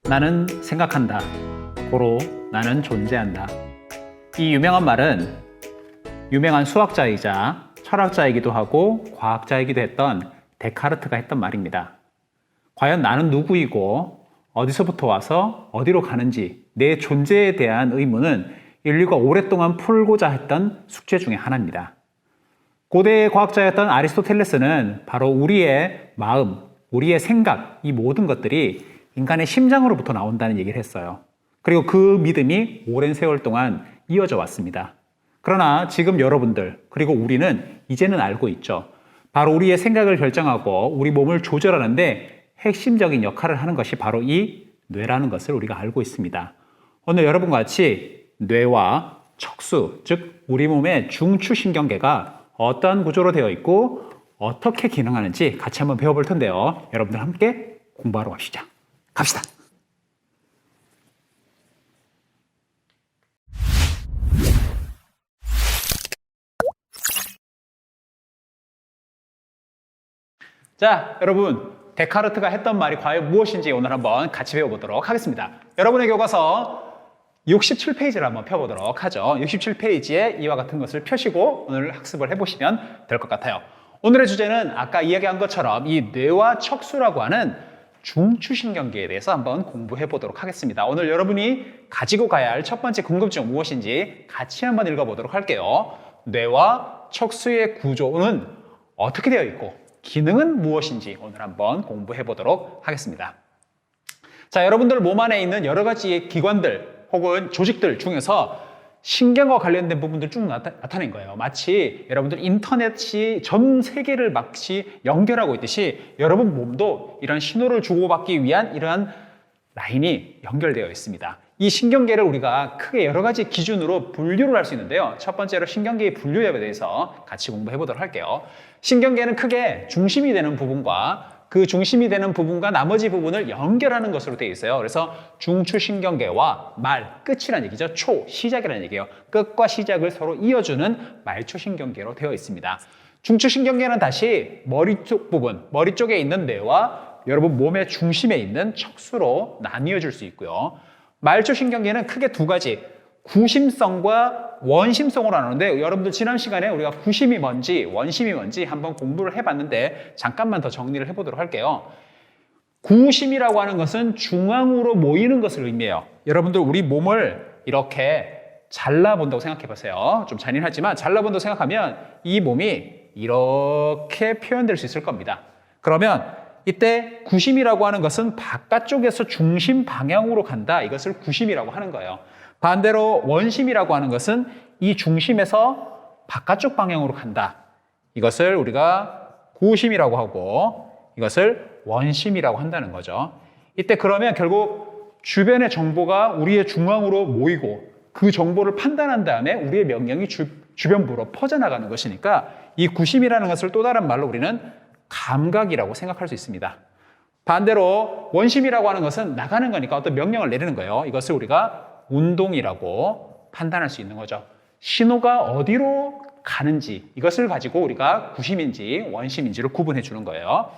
나는 생각한다. 고로 나는 존재한다. 이 유명한 말은 유명한 수학자이자 철학자이기도 하고 과학자이기도 했던 데카르트가 했던 말입니다. 과연 나는 누구이고 어디서부터 와서 어디로 가는지 내 존재에 대한 의문은 인류가 오랫동안 풀고자 했던 숙제 중에 하나입니다. 고대 과학자였던 아리스토텔레스는 바로 우리의 마음, 우리의 생각, 이 모든 것들이 인간의 심장으로부터 나온다는 얘기를 했어요. 그리고 그 믿음이 오랜 세월 동안 이어져 왔습니다. 그러나 지금 여러분들, 그리고 우리는 이제는 알고 있죠. 바로 우리의 생각을 결정하고 우리 몸을 조절하는데 핵심적인 역할을 하는 것이 바로 이 뇌라는 것을 우리가 알고 있습니다. 오늘 여러분과 같이 뇌와 척수, 즉 우리 몸의 중추신경계가 어떠한 구조로 되어 있고 어떻게 기능하는지 같이 한번 배워볼 텐데요. 여러분들 함께 공부하러 가시죠. 갑시다. 자, 여러분, 데카르트가 했던 말이 과연 무엇인지 오늘 한번 같이 배워보도록 하겠습니다. 여러분의 교과서 67페이지를 한번 펴보도록 하죠. 67페이지에 이와 같은 것을 펴시고 오늘 학습을 해보시면 될 것 같아요. 오늘의 주제는 아까 이야기한 것처럼 이 뇌와 척수라고 하는 중추신경계에 대해서 한번 공부해 보도록 하겠습니다. 오늘 여러분이 가지고 가야 할 첫 번째 궁금증 무엇인지 같이 한번 읽어보도록 할게요. 뇌와 척수의 구조는 어떻게 되어 있고 기능은 무엇인지 오늘 한번 공부해 보도록 하겠습니다. 자, 여러분들 몸 안에 있는 여러 가지 기관들 혹은 조직들 중에서 신경과 관련된 부분들 쭉 나타낸 거예요. 마치 여러분들 인터넷이 전 세계를 마치 연결하고 있듯이 여러분 몸도 이런 신호를 주고받기 위한 이러한 라인이 연결되어 있습니다. 이 신경계를 우리가 크게 여러 가지 기준으로 분류를 할 수 있는데요. 첫 번째로 신경계의 분류에 대해서 같이 공부해 보도록 할게요. 신경계는 크게 중심이 되는 부분과 그 중심이 되는 부분과 나머지 부분을 연결하는 것으로 되어 있어요. 그래서 중추신경계와 말, 끝이라는 얘기죠. 초, 시작이라는 얘기예요. 끝과 시작을 서로 이어주는 말초신경계로 되어 있습니다. 중추신경계는 다시 머리 쪽 부분, 머리 쪽에 있는 뇌와 여러분 몸의 중심에 있는 척수로 나뉘어질 수 있고요. 말초신경계는 크게 두 가지, 구심성과 원심성으로 나누는데 여러분들 지난 시간에 우리가 구심이 뭔지 원심이 뭔지 한번 공부를 해봤는데 잠깐만 더 정리를 해보도록 할게요. 구심이라고 하는 것은 중앙으로 모이는 것을 의미해요. 여러분들 우리 몸을 이렇게 잘라본다고 생각해 보세요. 좀 잔인하지만 잘라본다고 생각하면 이 몸이 이렇게 표현될 수 있을 겁니다. 그러면 이때 구심이라고 하는 것은 바깥쪽에서 중심 방향으로 간다. 이것을 구심이라고 하는 거예요. 반대로 원심이라고 하는 것은 이 중심에서 바깥쪽 방향으로 간다. 이것을 우리가 구심이라고 하고 이것을 원심이라고 한다는 거죠. 이때 그러면 결국 주변의 정보가 우리의 중앙으로 모이고 그 정보를 판단한 다음에 우리의 명령이 주변부로 퍼져나가는 것이니까 이 구심이라는 것을 또 다른 말로 우리는 감각이라고 생각할 수 있습니다. 반대로 원심이라고 하는 것은 나가는 거니까 어떤 명령을 내리는 거예요. 이것을 우리가 운동이라고 판단할 수 있는 거죠. 신호가 어디로 가는지 이것을 가지고 우리가 구심인지 원심인지를 구분해 주는 거예요.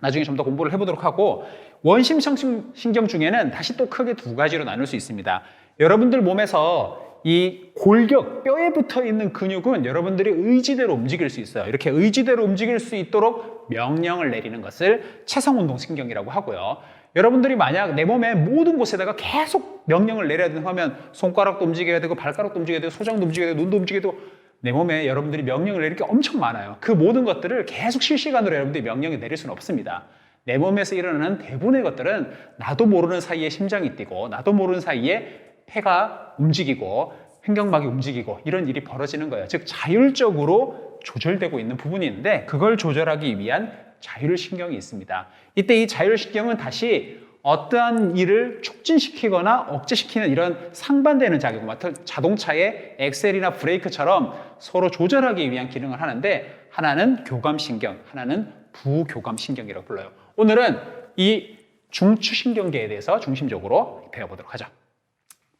나중에 좀 더 공부를 해보도록 하고 원심신경 중에는 다시 또 크게 두 가지로 나눌 수 있습니다. 여러분들 몸에서 이 골격, 뼈에 붙어 있는 근육은 여러분들이 의지대로 움직일 수 있어요. 이렇게 의지대로 움직일 수 있도록 명령을 내리는 것을 체성운동신경이라고 하고요. 여러분들이 만약 내 몸의 모든 곳에다가 계속 명령을 내려야 된다고 하면 손가락도 움직여야 되고 발가락도 움직여야 되고 소장도 움직여야 되고 눈도 움직여야 되고 내 몸에 여러분들이 명령을 내릴 게 엄청 많아요. 그 모든 것들을 계속 실시간으로 여러분들이 명령을 내릴 수는 없습니다. 내 몸에서 일어나는 대부분의 것들은 나도 모르는 사이에 심장이 뛰고 나도 모르는 사이에 폐가 움직이고 횡격막이 움직이고 이런 일이 벌어지는 거예요. 즉 자율적으로 조절되고 있는 부분이 있는데 그걸 조절하기 위한 자율신경이 있습니다. 이때 이 자율신경은 다시 어떠한 일을 촉진시키거나 억제시키는 이런 상반되는 작용, 자동차의 엑셀이나 브레이크처럼 서로 조절하기 위한 기능을 하는데 하나는 교감신경, 하나는 부교감신경이라고 불러요. 오늘은 이 중추신경계에 대해서 중심적으로 배워보도록 하죠.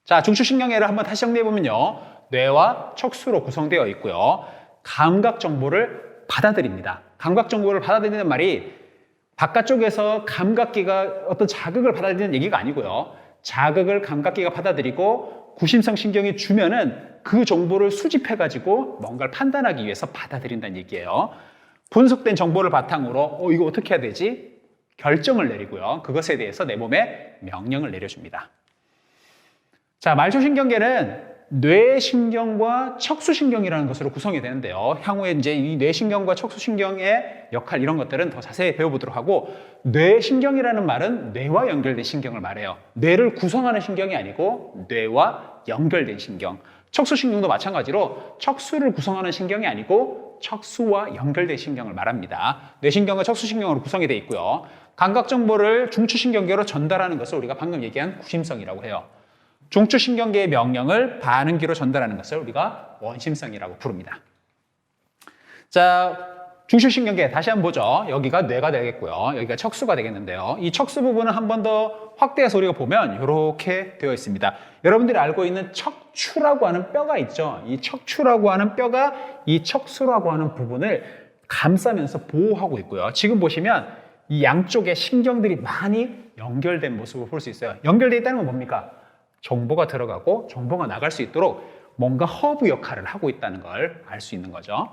자, 중추신경계를 한번 다시 정리해보면요. 뇌와 척수로 구성되어 있고요. 감각 정보를 받아들입니다. 감각 정보를 받아들이는 말이 바깥쪽에서 감각기가 어떤 자극을 받아들이는 얘기가 아니고요. 자극을 감각기가 받아들이고 구심성 신경이 주면은 그 정보를 수집해가지고 뭔가를 판단하기 위해서 받아들인다는 얘기예요. 분석된 정보를 바탕으로 이거 어떻게 해야 되지? 결정을 내리고요. 그것에 대해서 내 몸에 명령을 내려줍니다. 자, 말초신경계는 뇌신경과 척수신경이라는 것으로 구성이 되는데요. 향후에 이제 이 뇌신경과 척수신경의 역할 이런 것들은 더 자세히 배워보도록 하고, 뇌신경이라는 말은 뇌와 연결된 신경을 말해요. 뇌를 구성하는 신경이 아니고 뇌와 연결된 신경. 척수신경도 마찬가지로 척수를 구성하는 신경이 아니고 척수와 연결된 신경을 말합니다. 뇌신경과 척수신경으로 구성이 되어 있고요. 감각 정보를 중추신경계로 전달하는 것을 우리가 방금 얘기한 구심성이라고 해요. 중추신경계의 명령을 반응기로 전달하는 것을 우리가 원심성이라고 부릅니다. 자, 중추신경계 다시 한번 보죠. 여기가 뇌가 되겠고요. 여기가 척수가 되겠는데요. 이 척수 부분은 한 번 더 확대해서 우리가 보면 이렇게 되어 있습니다. 여러분들이 알고 있는 척추라고 하는 뼈가 있죠. 이 척추라고 하는 뼈가 이 척수라고 하는 부분을 감싸면서 보호하고 있고요. 지금 보시면 이 양쪽에 신경들이 많이 연결된 모습을 볼 수 있어요. 연결되어 있다는 건 뭡니까? 정보가 들어가고 정보가 나갈 수 있도록 뭔가 허브 역할을 하고 있다는 걸 알 수 있는 거죠.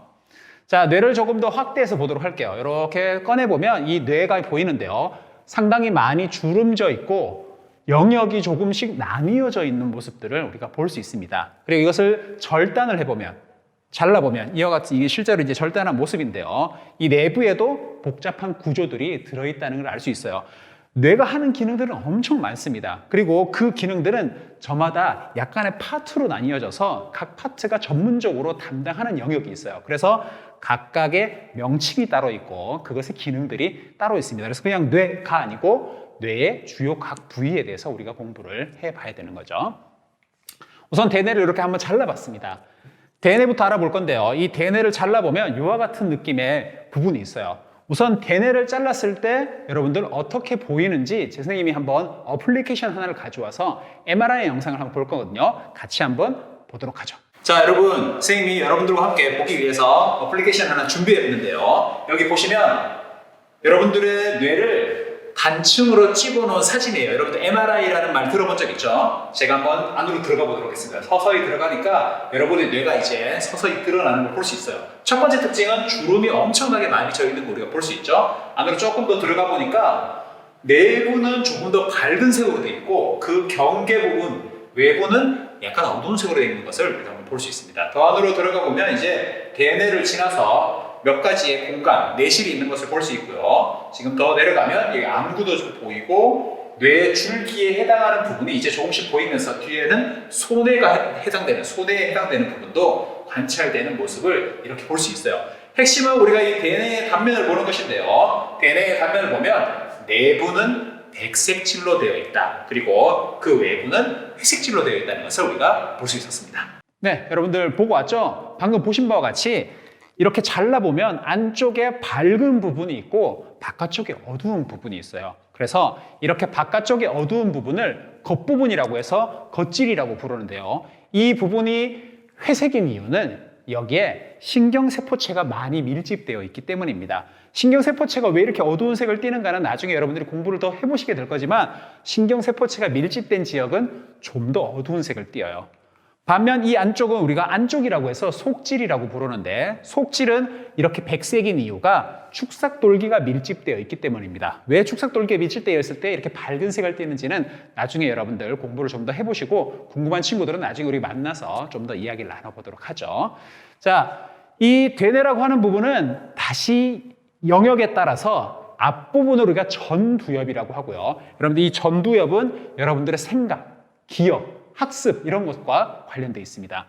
자, 뇌를 조금 더 확대해서 보도록 할게요. 이렇게 꺼내보면 이 뇌가 보이는데요. 상당히 많이 주름져 있고 영역이 조금씩 나뉘어져 있는 모습들을 우리가 볼 수 있습니다. 그리고 이것을 절단을 해보면, 잘라보면 이와 같이 이게 실제로 이제 절단한 모습인데요. 이 내부에도 복잡한 구조들이 들어있다는 걸 알 수 있어요. 뇌가 하는 기능들은 엄청 많습니다. 그리고 그 기능들은 저마다 약간의 파트로 나뉘어져서 각 파트가 전문적으로 담당하는 영역이 있어요. 그래서 각각의 명칭이 따로 있고 그것의 기능들이 따로 있습니다. 그래서 그냥 뇌가 아니고 뇌의 주요 각 부위에 대해서 우리가 공부를 해봐야 되는 거죠. 우선 대뇌를 이렇게 한번 잘라봤습니다. 대뇌부터 알아볼 건데요. 이 대뇌를 잘라보면 이와 같은 느낌의 부분이 있어요. 우선 대뇌를 잘랐을 때 여러분들 어떻게 보이는지 제 선생님이 한번 어플리케이션 하나를 가져와서 MRI 영상을 한번 볼 거거든요. 같이 한번 보도록 하죠. 자, 여러분, 선생님이 여러분들과 함께 보기 위해서 어플리케이션 하나 준비했는데요. 여기 보시면 여러분들의 뇌를 단층으로 찍어놓은 사진이에요. 여러분들 MRI라는 말 들어본 적 있죠? 제가 한번 안으로 들어가 보도록 하겠습니다. 서서히 들어가니까 여러분의 뇌가 이제 서서히 드러나는 걸 볼 수 있어요. 첫 번째 특징은 주름이 엄청나게 많이 져 있는 걸 우리가 볼 수 있죠? 안으로 조금 더 들어가 보니까 내부는 조금 더 밝은 색으로 되어 있고 그 경계 부분, 외부는 약간 어두운 색으로 되어 있는 것을 우리가 한번 볼 수 있습니다. 더 안으로 들어가 보면 이제 대뇌를 지나서 몇 가지의 공간, 내실이 있는 것을 볼 수 있고요. 지금 더 내려가면 여기 암구도 좀 보이고 뇌 줄기에 해당하는 부분이 이제 조금씩 보이면서 뒤에는 소뇌가 해당되는, 소뇌에 해당되는 부분도 관찰되는 모습을 이렇게 볼 수 있어요. 핵심은 우리가 이 대뇌의 단면을 보는 것인데요. 대뇌의 단면을 보면 내부는 백색질로 되어 있다. 그리고 그 외부는 회색질로 되어 있다는 것을 우리가 볼 수 있었습니다. 네, 여러분들 보고 왔죠? 방금 보신 바와 같이 이렇게 잘라보면 안쪽에 밝은 부분이 있고 바깥쪽에 어두운 부분이 있어요. 그래서 이렇게 바깥쪽에 어두운 부분을 겉부분이라고 해서 겉질이라고 부르는데요. 이 부분이 회색인 이유는 여기에 신경세포체가 많이 밀집되어 있기 때문입니다. 신경세포체가 왜 이렇게 어두운 색을 띠는가는 나중에 여러분들이 공부를 더 해보시게 될 거지만 신경세포체가 밀집된 지역은 좀 더 어두운 색을 띠어요. 반면 이 안쪽은 우리가 안쪽이라고 해서 속질이라고 부르는데 속질은 이렇게 백색인 이유가 축삭돌기가 밀집되어 있기 때문입니다. 왜 축삭돌기가 밀집되어 있을 때 이렇게 밝은 색을 띠는지는 나중에 여러분들 공부를 좀 더 해보시고 궁금한 친구들은 나중에 우리 만나서 좀 더 이야기를 나눠보도록 하죠. 자, 이 대뇌라고 하는 부분은 다시 영역에 따라서 앞부분을 우리가 전두엽이라고 하고요. 여러분들 이 전두엽은 여러분들의 생각, 기억, 학습 이런 것과 관련되어 있습니다.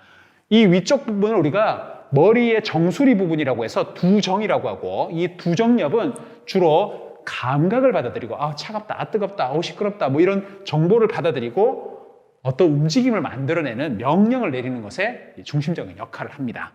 이 위쪽 부분을 우리가 머리의 정수리 부분이라고 해서 두정이라고 하고 이 두정엽은 주로 감각을 받아들이고 차갑다, 뜨겁다, 시끄럽다 뭐 이런 정보를 받아들이고 어떤 움직임을 만들어내는 명령을 내리는 것에 중심적인 역할을 합니다.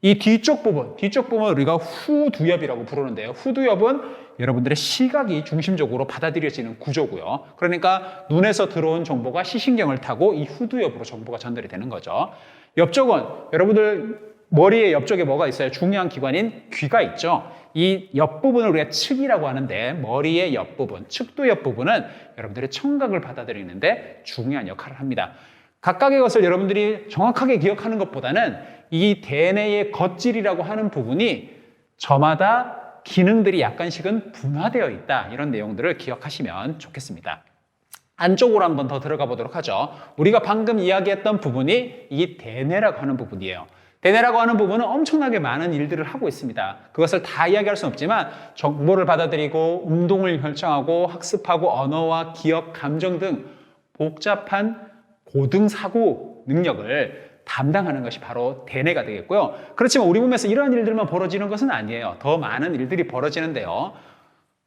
이 뒤쪽 부분을 우리가 후두엽이라고 부르는데요. 후두엽은 여러분들의 시각이 중심적으로 받아들여지는 구조고요. 그러니까 눈에서 들어온 정보가 시신경을 타고 이 후두엽으로 정보가 전달이 되는 거죠. 옆쪽은 여러분들 머리의 옆쪽에 뭐가 있어요? 중요한 기관인 귀가 있죠. 이 옆부분을 우리가 측이라고 하는데 머리의 옆부분, 측도 옆부분은 여러분들의 청각을 받아들이는데 중요한 역할을 합니다. 각각의 것을 여러분들이 정확하게 기억하는 것보다는 이 대뇌의 겉질이라고 하는 부분이 저마다 기능들이 약간씩은 분화되어 있다. 이런 내용들을 기억하시면 좋겠습니다. 안쪽으로 한번 더 들어가 보도록 하죠. 우리가 방금 이야기했던 부분이 이 대뇌라고 하는 부분이에요. 대뇌라고 하는 부분은 엄청나게 많은 일들을 하고 있습니다. 그것을 다 이야기할 수는 없지만 정보를 받아들이고 운동을 결정하고 학습하고 언어와 기억, 감정 등 복잡한 고등사고 능력을 담당하는 것이 바로 대뇌가 되겠고요. 그렇지만 우리 몸에서 이러한 일들만 벌어지는 것은 아니에요. 더 많은 일들이 벌어지는데요.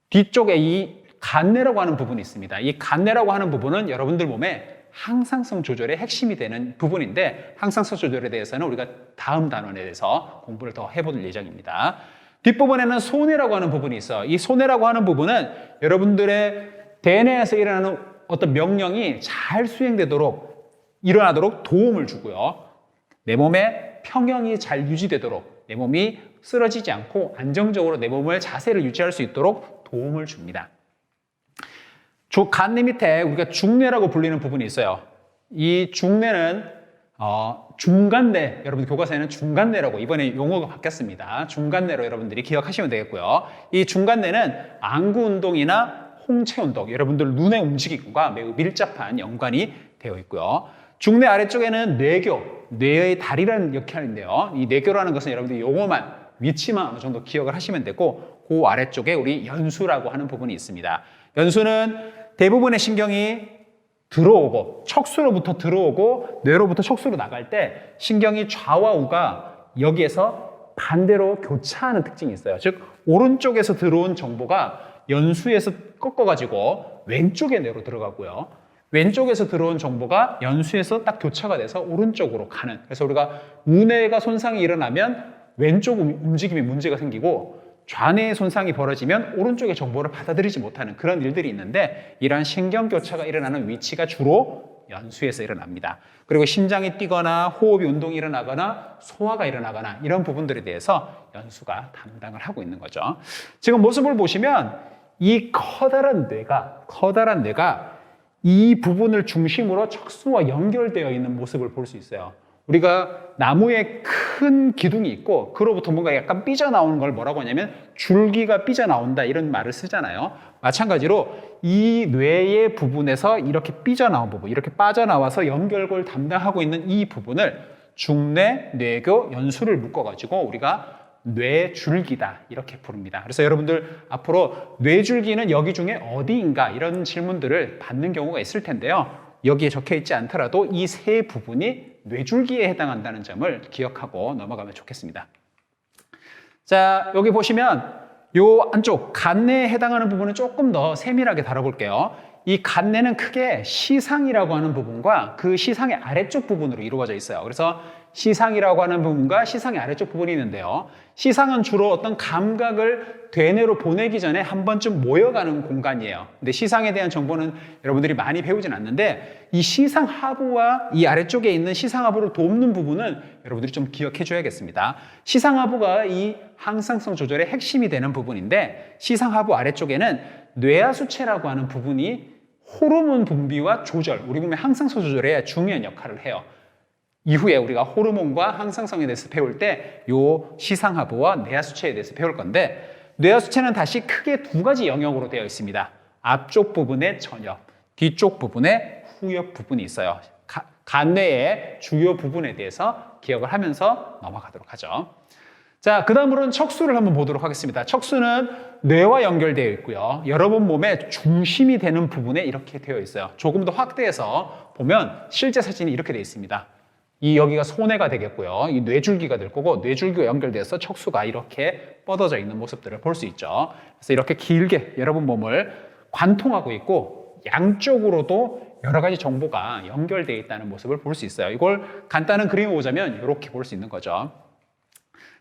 뒤쪽에 이 간뇌라고 하는 부분이 있습니다. 이 간뇌라고 하는 부분은 여러분들 몸에 항상성 조절의 핵심이 되는 부분인데 항상성 조절에 대해서는 우리가 다음 단원에 대해서 공부를 더 해볼 예정입니다. 뒷부분에는 소뇌라고 하는 부분이 있어요. 이 소뇌라고 하는 부분은 여러분들의 대뇌에서 일어나는 어떤 명령이 잘 일어나도록 도움을 주고요. 내 몸의 평형이 잘 유지되도록 내 몸이 쓰러지지 않고 안정적으로 내 몸의 자세를 유지할 수 있도록 도움을 줍니다. 간뇌 밑에 우리가 중뇌라고 불리는 부분이 있어요. 이 중뇌는 중간뇌, 여러분 교과서에는 중간뇌라고 이번에 용어가 바뀌었습니다. 중간뇌로 여러분들이 기억하시면 되겠고요. 이 중간뇌는 안구 운동이나 홍채 운동, 여러분들 눈의 움직임과 매우 밀접한 연관이 되어 있고요. 중뇌 아래쪽에는 뇌교, 뇌의 다리라는 역할인데요. 이 뇌교라는 것은 여러분들 용어만, 위치만 어느 정도 기억을 하시면 되고 그 아래쪽에 우리 연수라고 하는 부분이 있습니다. 연수는 대부분의 신경이 들어오고 척수로부터 들어오고 뇌로부터 척수로 나갈 때 신경이 좌와 우가 여기에서 반대로 교차하는 특징이 있어요. 즉 오른쪽에서 들어온 정보가 연수에서 꺾어가지고 왼쪽에 뇌로 들어가고요. 왼쪽에서 들어온 정보가 연수에서 딱 교차가 돼서 오른쪽으로 가는. 그래서 우리가 우뇌가 손상이 일어나면 왼쪽 움직임에 문제가 생기고 좌뇌의 손상이 벌어지면 오른쪽의 정보를 받아들이지 못하는 그런 일들이 있는데 이러한 신경교차가 일어나는 위치가 주로 연수에서 일어납니다. 그리고 심장이 뛰거나 호흡이 운동이 일어나거나 소화가 일어나거나 이런 부분들에 대해서 연수가 담당을 하고 있는 거죠. 지금 모습을 보시면 이 커다란 뇌가 이 부분을 중심으로 척수와 연결되어 있는 모습을 볼 수 있어요. 우리가 나무에 큰 기둥이 있고 그로부터 뭔가 약간 삐져나오는 걸 뭐라고 하냐면 줄기가 삐져나온다 이런 말을 쓰잖아요. 마찬가지로 이 뇌의 부분에서 이렇게 삐져나온 부분, 이렇게 빠져나와서 연결고를 담당하고 있는 이 부분을 중뇌, 뇌교, 연수를 묶어가지고 우리가 뇌줄기다 이렇게 부릅니다. 그래서 여러분들 앞으로 뇌줄기는 여기 중에 어디인가 이런 질문들을 받는 경우가 있을 텐데요. 여기에 적혀 있지 않더라도 이 세 부분이 뇌줄기에 해당한다는 점을 기억하고 넘어가면 좋겠습니다. 자, 여기 보시면 요 안쪽 간뇌에 해당하는 부분은 조금 더 세밀하게 다뤄볼게요. 이 간뇌는 크게 시상이라고 하는 부분과 그 시상의 아래쪽 부분으로 이루어져 있어요. 그래서 시상이라고 하는 부분과 시상의 아래쪽 부분이 있는데요. 시상은 주로 어떤 감각을 대뇌로 보내기 전에 한 번쯤 모여가는 공간이에요. 근데 시상에 대한 정보는 여러분들이 많이 배우진 않는데 이 시상 하부와 이 아래쪽에 있는 시상 하부를 돕는 부분은 여러분들이 좀 기억해 줘야겠습니다. 시상 하부가 이 항상성 조절의 핵심이 되는 부분인데 시상 하부 아래쪽에는 뇌하수체라고 하는 부분이 호르몬 분비와 조절, 우리 몸의 항상성 조절에 중요한 역할을 해요. 이후에 우리가 호르몬과 항상성에 대해서 배울 때 이 시상하부와 뇌하수체에 대해서 배울 건데 뇌하수체는 다시 크게 두 가지 영역으로 되어 있습니다. 앞쪽 부분에 전엽, 뒤쪽 부분에 후엽 부분이 있어요. 간뇌의 주요 부분에 대해서 기억을 하면서 넘어가도록 하죠. 자, 그 다음으로는 척수를 한번 보도록 하겠습니다. 척수는 뇌와 연결되어 있고요. 여러분 몸의 중심이 되는 부분에 이렇게 되어 있어요. 조금 더 확대해서 보면 실제 사진이 이렇게 되어 있습니다. 여기가 소뇌가 되겠고요. 이 뇌줄기가 될 거고 뇌줄기와 연결돼서 척수가 이렇게 뻗어져 있는 모습들을 볼 수 있죠. 그래서 이렇게 길게 여러분 몸을 관통하고 있고 양쪽으로도 여러 가지 정보가 연결되어 있다는 모습을 볼 수 있어요. 이걸 간단한 그림을 보자면 이렇게 볼 수 있는 거죠.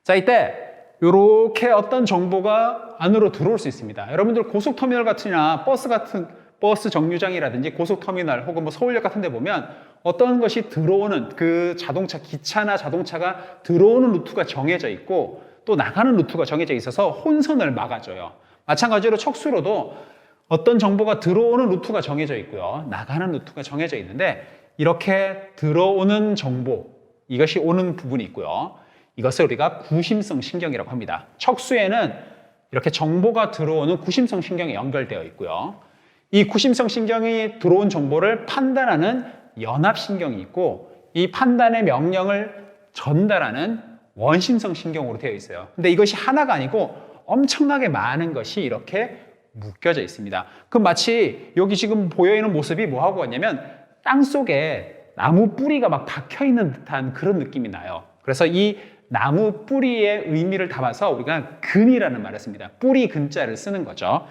자, 이때 이렇게 어떤 정보가 안으로 들어올 수 있습니다. 여러분들 고속터미널 같으나 버스 같은 버스 정류장이라든지 고속터미널 혹은 뭐 서울역 같은 데 보면 어떤 것이 들어오는 그 자동차, 기차나 자동차가 들어오는 루트가 정해져 있고 또 나가는 루트가 정해져 있어서 혼선을 막아줘요. 마찬가지로 척수로도 어떤 정보가 들어오는 루트가 정해져 있고요. 나가는 루트가 정해져 있는데 이렇게 들어오는 정보, 이것이 오는 부분이 있고요. 이것을 우리가 구심성 신경이라고 합니다. 척수에는 이렇게 정보가 들어오는 구심성 신경이 연결되어 있고요. 이 구심성 신경이 들어온 정보를 판단하는 연합신경이 있고 이 판단의 명령을 전달하는 원심성 신경으로 되어 있어요. 근데 이것이 하나가 아니고 엄청나게 많은 것이 이렇게 묶여져 있습니다. 그럼 마치 여기 지금 보여있는 모습이 뭐하고 같냐면 땅 속에 나무 뿌리가 막 박혀 있는 듯한 그런 느낌이 나요. 그래서 이 나무 뿌리의 의미를 담아서 우리가 근이라는 말을 씁니다. 뿌리 근자를 쓰는 거죠.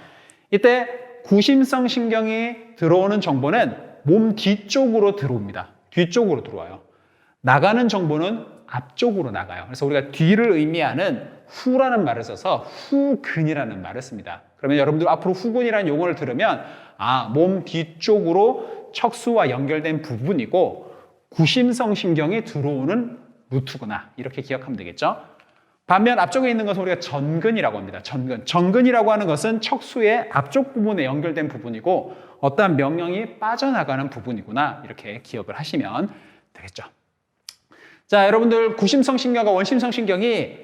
이때 구심성 신경이 들어오는 정보는 몸 뒤쪽으로 들어옵니다. 뒤쪽으로 들어와요. 나가는 정보는 앞쪽으로 나가요. 그래서 우리가 뒤를 의미하는 후라는 말을 써서 후근이라는 말을 씁니다. 그러면 여러분들 앞으로 후근이라는 용어를 들으면 몸 뒤쪽으로 척수와 연결된 부분이고 구심성 신경이 들어오는 루트구나 이렇게 기억하면 되겠죠. 반면 앞쪽에 있는 것은 우리가 전근이라고 합니다. 전근이라고 하는 것은 척수의 앞쪽 부분에 연결된 부분이고 어떠한 명령이 빠져나가는 부분이구나 이렇게 기억을 하시면 되겠죠. 자, 여러분들 구심성 신경과 원심성 신경이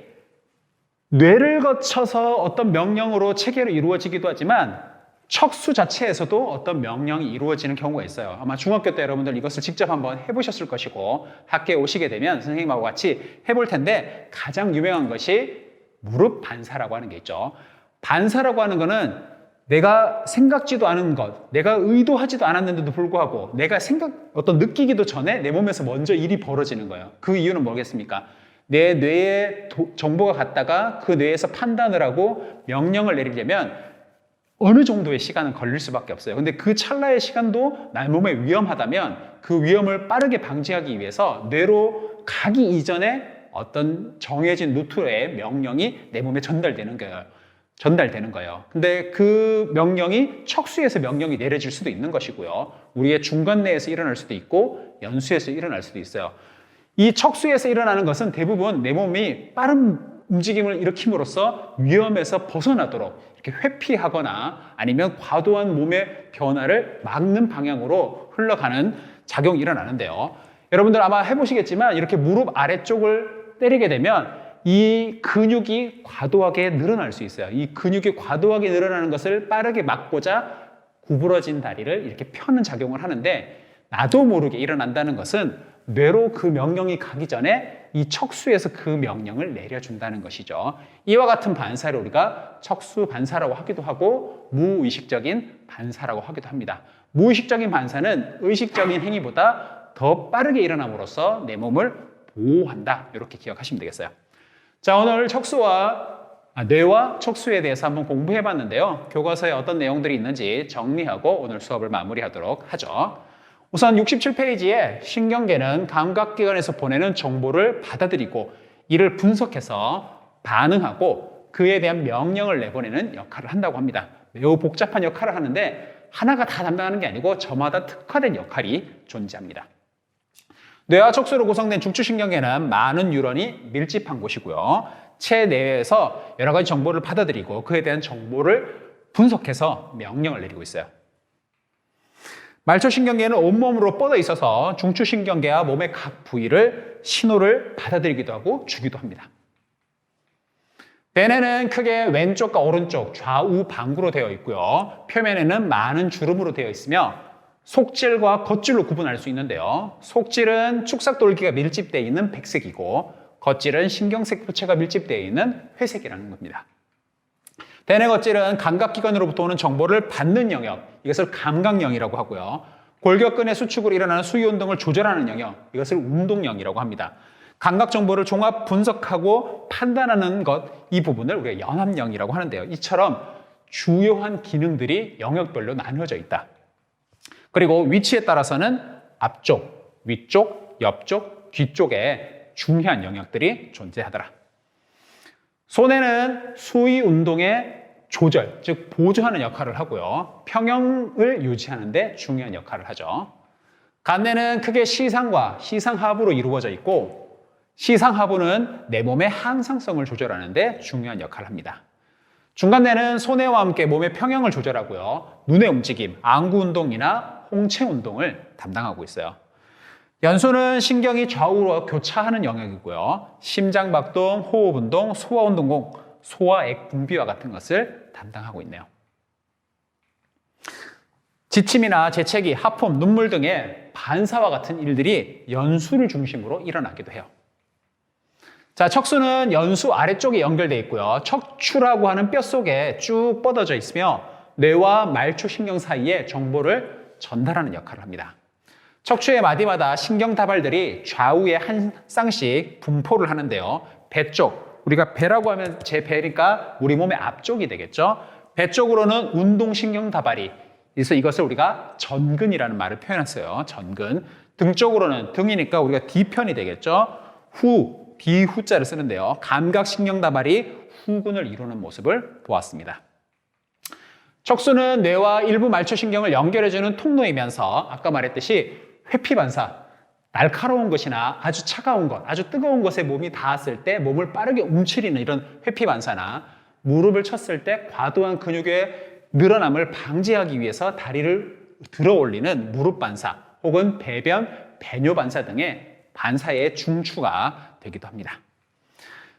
뇌를 거쳐서 어떤 명령으로 체계로 이루어지기도 하지만 척수 자체에서도 어떤 명령이 이루어지는 경우가 있어요. 아마 중학교 때 여러분들 이것을 직접 한번 해보셨을 것이고 학교에 오시게 되면 선생님하고 같이 해볼 텐데 가장 유명한 것이 무릎 반사라고 하는 게 있죠. 반사라고 하는 거는 내가 생각지도 않은 것, 내가 의도하지도 않았는데도 불구하고 내가 어떤 느끼기도 전에 내 몸에서 먼저 일이 벌어지는 거예요. 그 이유는 뭐겠습니까? 내 뇌에 정보가 갔다가 그 뇌에서 판단을 하고 명령을 내리려면 어느 정도의 시간은 걸릴 수밖에 없어요. 근데 그 찰나의 시간도 내 몸에 위험하다면 그 위험을 빠르게 방지하기 위해서 뇌로 가기 이전에 어떤 정해진 루트의 명령이 내 몸에 전달되는 거예요. 근데 그 명령이 척수에서 명령이 내려질 수도 있는 것이고요. 우리의 중간뇌에서 일어날 수도 있고 연수에서 일어날 수도 있어요. 이 척수에서 일어나는 것은 대부분 내 몸이 빠른 움직임을 일으킴으로써 위험에서 벗어나도록 이렇게 회피하거나 아니면 과도한 몸의 변화를 막는 방향으로 흘러가는 작용이 일어나는데요. 여러분들 아마 해보시겠지만 이렇게 무릎 아래쪽을 때리게 되면 이 근육이 과도하게 늘어날 수 있어요. 이 근육이 과도하게 늘어나는 것을 빠르게 막고자 구부러진 다리를 이렇게 펴는 작용을 하는데 나도 모르게 일어난다는 것은 뇌로 그 명령이 가기 전에 이 척수에서 그 명령을 내려준다는 것이죠. 이와 같은 반사를 우리가 척수 반사라고 하기도 하고 무의식적인 반사라고 하기도 합니다. 무의식적인 반사는 의식적인 행위보다 더 빠르게 일어남으로써 내 몸을 보호한다. 이렇게 기억하시면 되겠어요. 자, 오늘 뇌와 척수에 대해서 한번 공부해 봤는데요. 교과서에 어떤 내용들이 있는지 정리하고 오늘 수업을 마무리하도록 하죠. 우선 67페이지에 신경계는 감각기관에서 보내는 정보를 받아들이고 이를 분석해서 반응하고 그에 대한 명령을 내보내는 역할을 한다고 합니다. 매우 복잡한 역할을 하는데 하나가 다 담당하는 게 아니고 저마다 특화된 역할이 존재합니다. 뇌와 척수로 구성된 중추신경계는 많은 뉴런이 밀집한 곳이고요. 체내에서 여러 가지 정보를 받아들이고 그에 대한 정보를 분석해서 명령을 내리고 있어요. 말초신경계는 온몸으로 뻗어 있어서 중추신경계와 몸의 각 부위를 신호를 받아들이기도 하고 주기도 합니다. 대뇌는 크게 왼쪽과 오른쪽, 좌우 방구로 되어 있고요. 표면에는 많은 주름으로 되어 있으며 속질과 겉질로 구분할 수 있는데요. 속질은 축삭돌기가 밀집되어 있는 백색이고 겉질은 신경세포체가 밀집되어 있는 회색이라는 겁니다. 대뇌 겉질은 감각기관으로부터 오는 정보를 받는 영역, 이것을 감각령이라고 하고요. 골격근의 수축으로 일어나는 수위운동을 조절하는 영역, 이것을 운동령이라고 합니다. 감각 정보를 종합 분석하고 판단하는 것, 이 부분을 우리가 연합령이라고 하는데요. 이처럼 주요한 기능들이 영역별로 나누어져 있다. 그리고 위치에 따라서는 앞쪽, 위쪽, 옆쪽, 뒤쪽에 중요한 영역들이 존재하더라. 손에는 수위 운동의 조절, 즉 보조하는 역할을 하고요. 평형을 유지하는 데 중요한 역할을 하죠. 간내는 크게 시상과 시상하부로 이루어져 있고 시상하부는 내 몸의 항상성을 조절하는 데 중요한 역할을 합니다. 중간내는 소뇌와 함께 몸의 평형을 조절하고요. 눈의 움직임, 안구 운동이나 홍채 운동을 담당하고 있어요. 연소는 신경이 좌우로 교차하는 영역이고요. 심장박동, 호흡운동, 소화운동, 소화액 분비와 같은 것을 담당하고 있네요. 지침이나 재채기, 하품, 눈물 등의 반사와 같은 일들이 연수를 중심으로 일어나기도 해요. 자, 척수는 연수 아래쪽에 연결되어 있고요. 척추라고 하는 뼈 속에 쭉 뻗어져 있으며 뇌와 말초신경 사이에 정보를 전달하는 역할을 합니다. 척추의 마디마다 신경다발들이 좌우에 한 쌍씩 분포를 하는데요. 배 쪽, 우리가 배라고 하면 제 배니까 우리 몸의 앞쪽이 되겠죠. 배 쪽으로는 운동신경다발이, 그래서 이것을 우리가 전근이라는 말을 표현했어요. 전근. 등 쪽으로는 등이니까 우리가 뒤편이 되겠죠. 비후자를 쓰는데요. 감각신경다발이 후근을 이루는 모습을 보았습니다. 척수는 뇌와 일부 말초신경을 연결해주는 통로이면서 아까 말했듯이 회피반사, 날카로운 것이나 아주 차가운 것, 아주 뜨거운 것에 몸이 닿았을 때 몸을 빠르게 움츠리는 이런 회피반사나 무릎을 쳤을 때 과도한 근육의 늘어남을 방지하기 위해서 다리를 들어 올리는 무릎반사 혹은 배변, 배뇨반사 등의 반사의 중추가 되기도 합니다.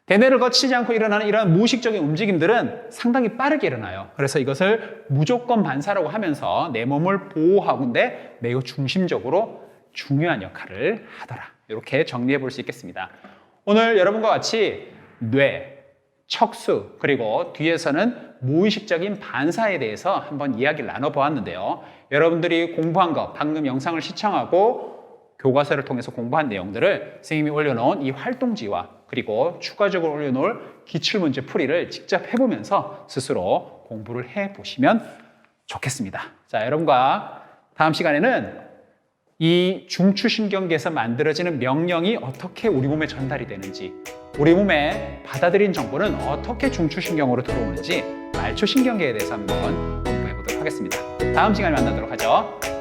대뇌를 거치지 않고 일어나는 이러한 무의식적인 움직임들은 상당히 빠르게 일어나요. 그래서 이것을 무조건 반사라고 하면서 내 몸을 보호하는데 매우 중심적으로 중요한 역할을 하더라. 이렇게 정리해 볼 수 있겠습니다. 오늘 여러분과 같이 뇌, 척수, 그리고 뒤에서는 무의식적인 반사에 대해서 한번 이야기를 나눠보았는데요. 여러분들이 공부한 거, 방금 영상을 시청하고 교과서를 통해서 공부한 내용들을 선생님이 올려놓은 이 활동지와 그리고 추가적으로 올려놓을 기출문제 풀이를 직접 해보면서 스스로 공부를 해보시면 좋겠습니다. 자, 여러분과 다음 시간에는 이 중추신경계에서 만들어지는 명령이 어떻게 우리 몸에 전달이 되는지, 우리 몸에 받아들인 정보는 어떻게 중추신경으로 들어오는지 말초신경계에 대해서 한번 공부해 보도록 하겠습니다. 다음 시간에 만나도록 하죠.